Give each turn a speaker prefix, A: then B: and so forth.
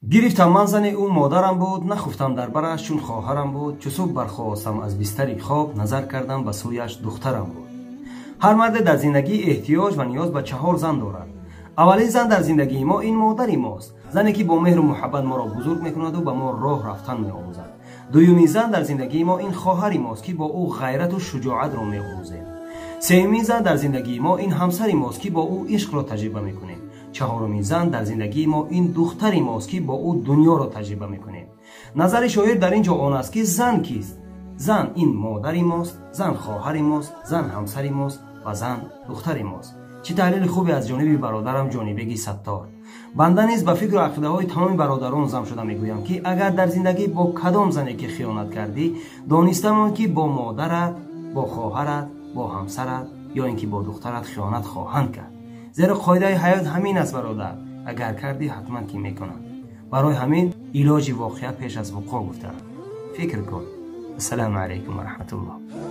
A: گرفتم من زن او مادرم بود، نخفتم در برش چون خواهرم بود. چو صبح برخاستم از بستری خواب، نظر کردم به سویش دخترم بود. هر مرد در زندگی احتیاج و نیاز به 4 زن دارد. اولی زن در زندگی ما این مادری ماست، زنی که با مهر و محبت ما را بزرگ میکند و به ما راه رفتن میآموزد. دومی زن در زندگی ما این خواهری ماست که با او غیرت و شجاعت را میآموزیم. سومی زن در زندگی ما این همسری ماست که با او عشق را تجربه میکنیم. چهارمین زن در زندگی ما این دختری ماست که با او دنیا را تجربه میکنیم. نظر شاعر در اینجا آن است که زن کیست؟ زن این مادری ماست، زن خواهری ماست، زن همسری ماست و زن دختری ماست. چه تحلیل خوبی از جانب برادرم جانبگی ستار. بنده نیز به فکر و عقیده های تمام برادران زم شده میگویم که اگر در زندگی با کدام زنی که خیانت کردی، دانستم که با مادرت، با خواهرت، با همسرت یا اینکه با دخترت خیانت خواهند کرد. زیرا قاعده حیات همین است برادر، اگر کردی حتما که میکنند. برای همین علاج واقعیت پیش از وقوع گفتم. فکر کن. السلام علیکم و رحمت الله.